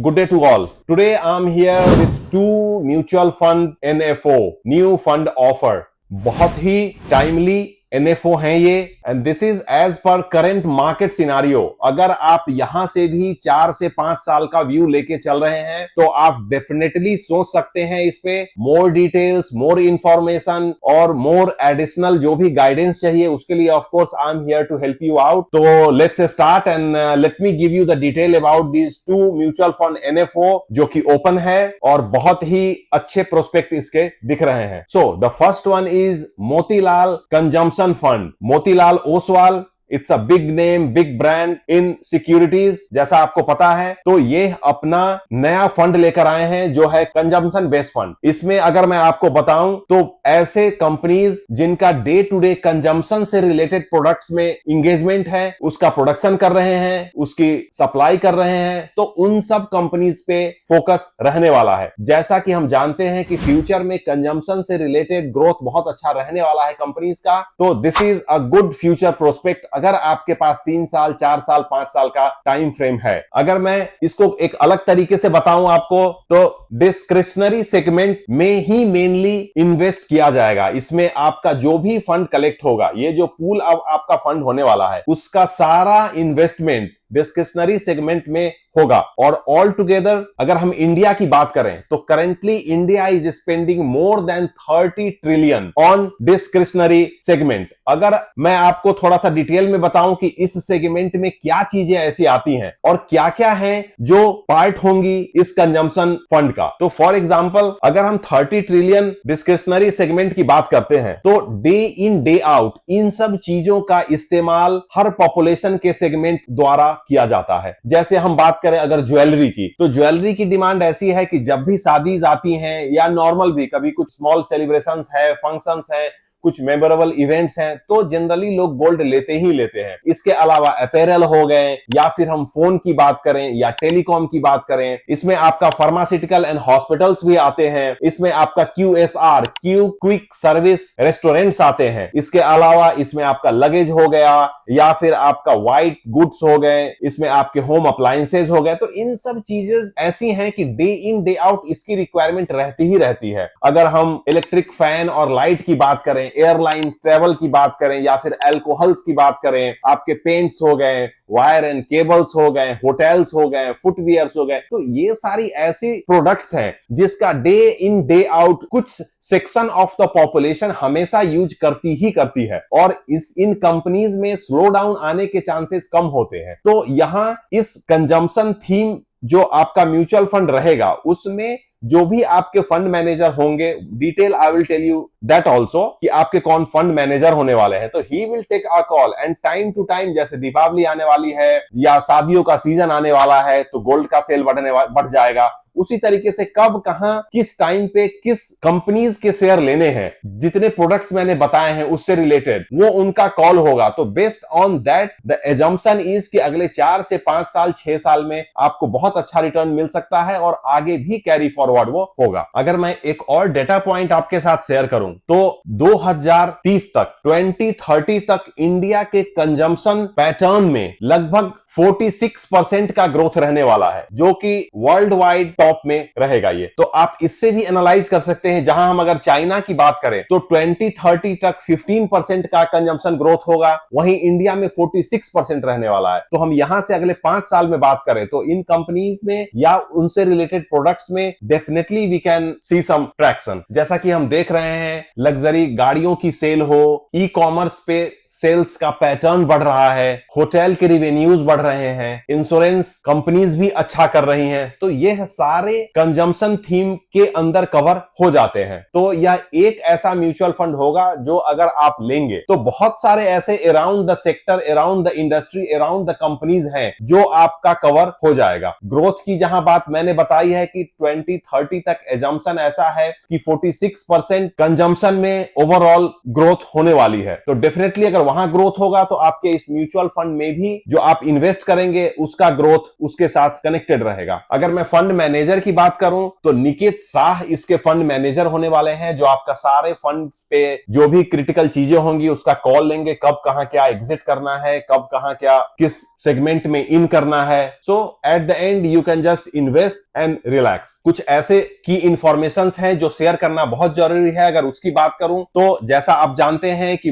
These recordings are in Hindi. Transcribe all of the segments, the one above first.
Good day to all. Today I'm here with two mutual fund NFO, new fund offer. बहुत ही टाइमली NFO हैं ये and this is as per current market scenario. अगर आप यहां से भी 4 से 5 साल का व्यू लेके चल रहे हैं तो आप डेफिनेटली सोच सकते हैं इस पे मोर डिटेल्स, मोर इंफॉर्मेशन और मोर एडिशनल जो भी गाइडेंस चाहिए उसके लिए of course I am here to help you out. तो let's start and let me give you the detail about these two mutual fund NFO जो कि ओपन है और बहुत ही अच्छे प्रोस्पेक्ट इसके दिख रहे हैं। So the first one is Motilal consumption fund. Motilal Oswal, it's a big name, big brand in securities जैसा आपको पता है। तो ये अपना नया फंड लेकर आए हैं जो है कंजम्पशन बेस्ड फंड। इसमें अगर मैं आपको बताऊं तो ऐसे कंपनीज जिनका डे टू डे कंजम्पशन से रिलेटेड प्रोडक्ट्स में इंगेजमेंट है, उसका प्रोडक्शन कर रहे हैं, उसकी सप्लाई कर रहे हैं, तो उन सब कंपनीज पे फोकस रहने वाला है। जैसा कि हम जानते हैं कि फ्यूचर में कंजम्पशन से रिलेटेड ग्रोथ बहुत अच्छा रहने वाला है कंपनीज का, तो this is a good future prospect अगर आपके पास 3 साल 4 साल 5 साल का टाइम फ्रेम है। अगर मैं इसको एक अलग तरीके से बताऊं आपको तो डिस्क्रिशनरी सेगमेंट में ही मेनली इन्वेस्ट किया जाएगा। इसमें आपका जो भी फंड कलेक्ट होगा, ये जो पूल अब आपका फंड होने वाला है, उसका सारा इन्वेस्टमेंट डिस्क्रिशनरी सेगमेंट में होगा। और ऑल टुगेदर अगर हम इंडिया की बात करें तो currently India is spending more than 30 trillion on discretionary segment. अगर मैं आपको थोड़ा सा डिटेल में बताऊं कि इस सेगमेंट में क्या चीजें ऐसी आती हैं और क्या क्या है जो पार्ट होंगी इस कंजम्पशन फंड का, तो फॉर एग्जांपल अगर हम 30 ट्रिलियन डिस्क्रिशनरी सेगमेंट की बात करते हैं तो day in day out in सब चीजों का इस्तेमाल हर पॉपुलेशन के सेगमेंट द्वारा किया जाता है। जैसे हम बात करें अगर ज्वेलरी की, तो ज्वेलरी की डिमांड ऐसी है कि जब भी शादीज आती हैं या नॉर्मल भी कभी कुछ स्मॉल सेलिब्रेशंस है, फंक्शंस है, कुछ मेमोरेबल इवेंट्स हैं, तो जनरली लोग गोल्ड लेते ही लेते हैं। इसके अलावा अपैरल हो गए, या फिर हम फोन की बात करें या टेलीकॉम की बात करें, इसमें आपका फार्मास्यूटिकल एंड हॉस्पिटल्स भी आते हैं। इसमें आपका QSR, क्विक सर्विस रेस्टोरेंट्स आते हैं। इसके अलावा इसमें आपका लगेज हो गया या फिर आपका व्हाइट गुड्स हो गए, इसमें आपके होम अप्लायंसेज हो गए। तो इन सब चीजें ऐसी हैं कि डे इन डे आउट इसकी रिक्वायरमेंट रहती ही रहती है। अगर हम इलेक्ट्रिक फैन और लाइट की बात करें, एयरलाइन ट्रेवल की बात करें या फिर अल्कोहल्स की बात करें, आपके पेंट्स हो गए, वायर एंड केबल्स हो गए, होटल्स हो गए, फुटवियर्स हो गए, तो ये सारी ऐसी प्रोडक्ट्स हैं जिसका डे इन डे आउट कुछ सेक्शन ऑफ द पॉपुलेशन हमेशा यूज करती ही करती है और इन कंपनीज में स्लो डाउन आने के चांसेस कम होते हैं। तो यहां इस कंजम्पशन थीम जो आपका म्यूचुअल फंड रहेगा उसमें जो भी आपके फंड मैनेजर होंगे, detail I will tell you that also कि आपके कौन फंड मैनेजर होने वाले हैं। तो he will take a call and time to time, जैसे दीपावली आने वाली है या शादियों का सीजन आने वाला है तो गोल्ड का सेल बढ़ जाएगा। उसी तरीके से कब कहां किस टाइम पे किस कंपनीज के शेयर लेने हैं, जितने प्रोडक्ट्स मैंने बताए हैं उससे रिलेटेड वो उनका कॉल होगा। तो based on that the assumption is कि अगले 4 से 5 साल 6 साल में आपको बहुत अच्छा रिटर्न मिल सकता है और आगे भी कैरी फॉरवर्ड वो होगा। अगर मैं एक और डेटा पॉइंट आपके साथ शेयर करूं तो 2030 तक 2030 तक इंडिया के कंजम्पशन पैटर्न में लगभग 46% का ग्रोथ रहने वाला है, जो कि वर्ल्ड वाइड टॉप में रहेगा। ये तो आप इससे भी एनालाइज कर सकते हैं। जहां हम अगर चाइना की बात करें तो 2030 तक 15% का कंजम्पशन ग्रोथ होगा, वहीं इंडिया में 46% रहने वाला है। तो हम यहां से अगले 5 साल में बात करें तो इन कंपनीज में या उनसे रिलेटेड प्रोडक्ट्स में definitely we can see some traction. जैसा कि हम देख रहे हैं लग्जरी गाड़ियों की सेल हो, ई कॉमर्स पे सेल्स का पैटर्न बढ़ रहा है, होटल के रिवेन्यूज बढ़ रहे हैं, इंश्योरेंस कंपनीज भी अच्छा कर रही हैं। तो यह सारे कंजम्पशन थीम के अंदर कवर हो जाते हैं। तो यह एक ऐसा म्यूचुअल फंड होगा जो अगर आप लेंगे तो बहुत सारे ऐसे around the sector, around the industry, around the companies हैं जो आपका कवर हो जाएगा। ग्रोथ की जहां बात मैंने बताई है कि 2030 तक एजम्पशन ऐसा है कि 46% कंजम्पशन में ओवरऑल ग्रोथ होने वाली है। तो डेफिनेटली अगर वहां ग्रोथ होगा तो आपके इस म्यूचुअल फंड में भी जो आप इन्वेस्ट करेंगे उसका ग्रोथ उसके साथ कनेक्टेड रहेगा। अगर मैं फंड मैनेजर की बात करूं तो निकेत शाह इसके फंड मैनेजर होने वाले हैं, जो आपका सारे फंड पे जो भी क्रिटिकल चीजें होंगी उसका कॉल लेंगे, कब कहां क्या एग्जिट करना है, कब कहां क्या किस सेगमेंट में इन करना है। So at the end you can just invest and relax. कुछ ऐसे की इंफॉर्मेशंस हैं जो शेयर करना बहुत जरूरी है। अगर उसकी बात करूं तो जैसा आप जानते हैं कि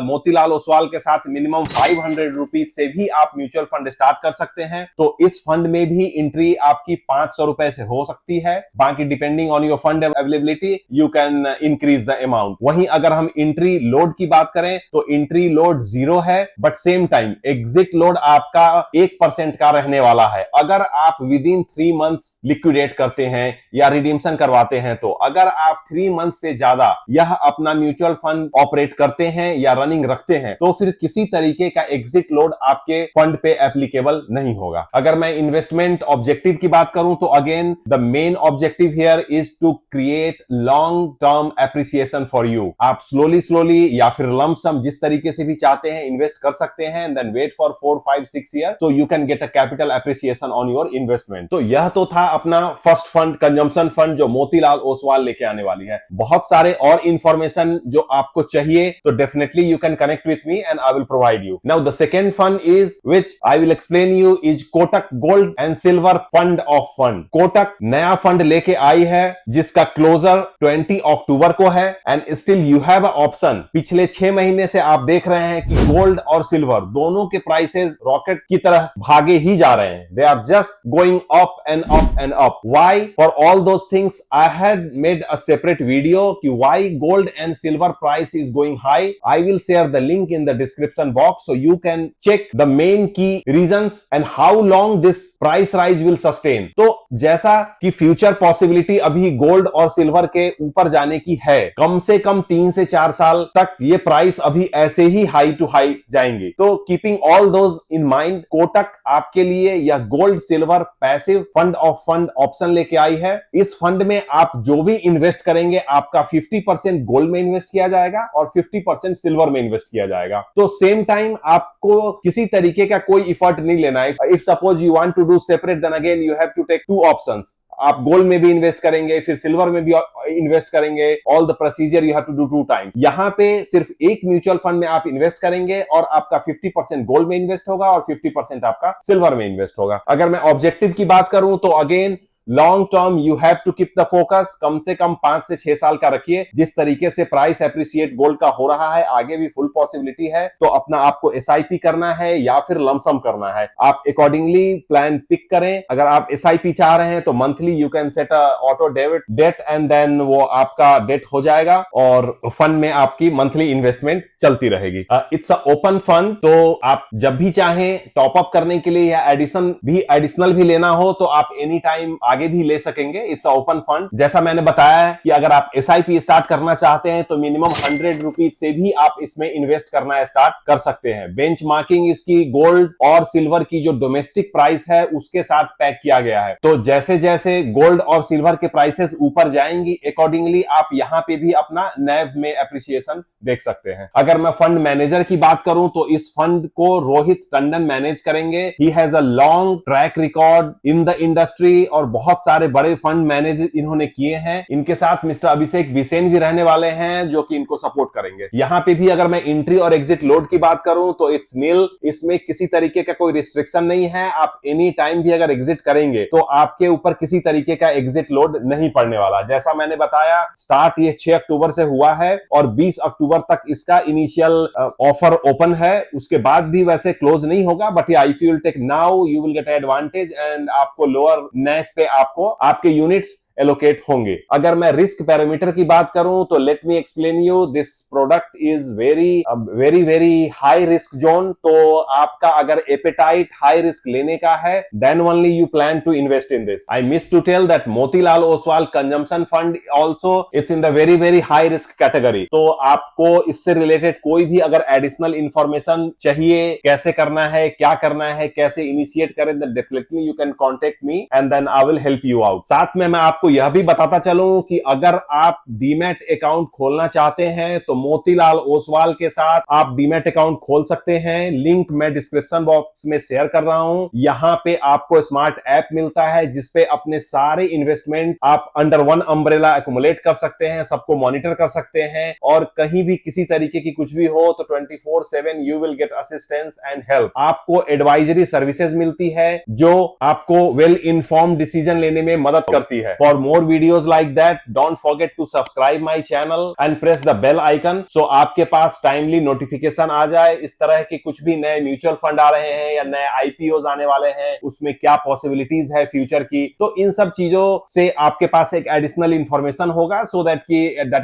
मोतीलाल ओसवाल के साथ मिनिमम 500 रुपीज से भी आप म्यूचुअल फंड स्टार्ट कर सकते हैं। तो इस फंड में भी एंट्री आपकी 500 रुपए से हो सकती है। बाकी depending on your fund availability you can increase the amount. वहीं अगर हम एंट्री लोड की बात करें तो एंट्री लोड 0 है, but same time exit load आपका 1% का रहने वाला है। अगर आप विद इन 3 मंथ्स लिक्विडेट करते हैं या रिडीम्शन करवाते हैं, तो अगर आप 3 मंथ से ज्यादा यह अपना म्यूचुअल फंड ऑपरेट करते हैं या रनिंग रखते हैं, तो फिर किसी तरीके का एग्जिट लोड आपके फंड पे एप्लीकेबल नहीं होगा। अगर मैं इन्वेस्टमेंट ऑब्जेक्टिव की बात करूं तो again the main objective here is to create long term appreciation for you. आप स्लोली या फिर लंप सम जिस तरीके से भी चाहते हैं इन्वेस्ट कर सकते हैं, then wait for 4, 5, 6 year so you can get a capital appreciation on your investment. तो यह तो था अपना फर्स्ट फंड, कंजम्पशन फंड, जो मोतीलाल ओसवाल लेके आने वाली है। बहुत सारे और इंफॉर्मेशन जो आपको चाहिए तो definitely you can connect with me and I will provide you. Now the second fund is which I will explain you is Kotak gold and silver fund of fund. Kotak नया फंड लेके आई है जिसका क्लोजर 20 अक्टूबर को है and still you have a option. पिछले 6 महीने से आप देख रहे हैं कि गोल्ड और सिल्वर दोनों के प्राइसेस रॉकेट की तरह भागे ही जा रहे हैं। They are just going up and up and up. Why? For all those things I had made a separate video कि why gold and silver price is going high. I will share the link in the description box so you can check the main key reasons and how long this price rise will sustain. तो जैसा कि फ्यूचर पॉसिबिलिटी अभी गोल्ड और सिल्वर के ऊपर जाने की है, कम से कम 3 से 4 साल तक ये प्राइस अभी ऐसे ही हाई टू हाई जाएंगे। तो keeping all those in mind, Kotak आपके लिए यह gold silver passive fund of fund option लेके आई है। इस फंड में आप जो भी इन्वेस्ट करेंगे आपका 50% गोल्ड में इन्वेस्ट किया जाएगा और 50% सिल्वर में इन्वेस्ट किया जाएगा। तो सेम टाइम आपको किसी तरीके का कोई इफर्ट नहीं लेना है। If suppose you want to do separate, then again you have to take 2 options. आप गोल्ड में भी इन्वेस्ट करेंगे, फिर सिल्वर में भी इन्वेस्ट करेंगे। All the procedure you have to do 2 times. यहां पे सिर्फ एक म्यूचुअल फंड में आप इन्वेस्ट करेंगे और आपका 50% गोल्ड में इन्वेस्ट होगा और 50% आपका सिल्वर में इन्वेस्ट होगा। अगर मैं ऑब्जेक्टिव की बात करूं तो again long term you have to keep the focus. कम से कम 5 से 6 साल का रखिए। जिस तरीके से प्राइस एप्रिसिएट गोल्ड का हो रहा है, आगे भी फुल पॉसिबिलिटी है। तो अपना आपको एसआईपी करना है या फिर लमसम करना है, आप अकॉर्डिंगली प्लान पिक करें। अगर आप एसआईपी चाह रहे हैं तो monthly you can set a auto debit date and then वो आपका डेट हो जाएगा और फंड में आपकी मंथली इन्वेस्टमेंट चलती रहेगी। इट्स अ ओपन फंड, तो आप जब भी चाहें टॉप अप करने के लिए या एडिशनल भी लेना हो तो आप एनी टाइम आगे भी ले सकेंगे। It's open fund. जैसा मैंने बताया कि अगर आप एसआईपी स्टार्ट करना चाहते हैं तो मिनिमम 100 रुपीज से भी आप इसमें इन्वेस्ट करना स्टार्ट कर सकते हैं। बेंच मार्किंग इसकी गोल्ड और सिल्वर की जो डोमेस्टिक प्राइस है उसके साथ पैक किया गया है। तो जैसे जैसे गोल्ड और सिल्वर के प्राइसेस ऊपर जाएंगी, अकॉर्डिंगली आप यहां पे भी अपना नैव में एप्रिसिएशन देख सकते हैं। अगर मैं फंड मैनेजर की बात करूं तो इस फंड को रोहित टंडन मैनेज करेंगे। He has a long track record in the industry और बहुत सारे बड़े फंड मैनेज इन्होंने किए हैं। इनके साथ मिस्टर अभिषेक बिसेन भी रहने वाले हैं जो कि इनको सपोर्ट करेंगे। यहां पे भी अगर मैं एंट्री और एग्जिट लोड की बात करूं तो इट्स नील। इसमें किसी तरीके का कोई रिस्ट्रिक्शन नहीं है। आप एनी टाइम भी अगर एग्जिट करेंगे तो आपके ऊपर किसी तरीके का एग्जिट लोड नहीं पड़ने वाला। जैसा मैंने बताया, स्टार्ट ये 6 अक्टूबर से हुआ है और 20 अक्टूबर तक इसका इनिशियल ऑफर ओपन है। उसके बाद भी वैसे क्लोज नहीं होगा, but if you will take now you will get advantage and आपको लोअर नेक पे आपको आपके यूनिट्स एलोकेट होंगे। अगर मैं रिस्क पैरामीटर की बात करूं तो let me explain you, this product is very very high risk zone. तो आपका अगर एपेटाइट हाई रिस्क लेने का है then only you plan to invest in this. I miss to tell that Motilal Oswal consumption fund also it's in the very very high risk category. तो आपको इससे रिलेटेड कोई भी अगर एडिशनल इंफॉर्मेशन चाहिए, कैसे करना है, क्या करना है, कैसे इनिशिएट करें, then definitely you can contact me and then I will help you out. साथ में मैं आपको आपको यह भी बताता चलूं कि अगर आप डीमैट अकाउंट खोलना चाहते हैं तो मोतीलाल ओसवाल के साथ आप डीमैट अकाउंट खोल सकते हैं। लिंक मैं डिस्क्रिप्शन बॉक्स में शेयर कर रहा हूं। यहां पे आपको स्मार्ट ऐप मिलता है जिसपे अपने सारे इन्वेस्टमेंट आप अंडर वन अम्ब्रेला एक्युमुलेट कर सकते हैं, सबको मॉनिटर कर सकते हैं, और कहीं भी किसी तरीके की कुछ भी हो तो 24/7 you will gate assistance and help. आपको एडवाइजरी सर्विसेज मिलती है जो आपको वेल इन्फॉर्म डिसीजन लेने में मदद करती है। For more videos like that don't forget to subscribe my channel and press the bell icon so आपके पास टाइमली नोटिफिकेशन आ जाए। इस तरह के कुछ भी नए म्यूचुअल फंड आ रहे हैं या नए आईपीओज आने वाले हैं, उसमें क्या पॉसिबिलिटीज है फ्यूचर की, तो इन सब चीजों से आपके पास एक एडिशनल इंफॉर्मेशन होगा so that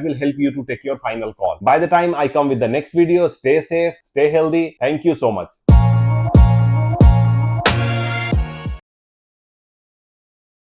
will help you to take your final call. By the time I come with the next video, stay safe, stay healthy. Thank you so much.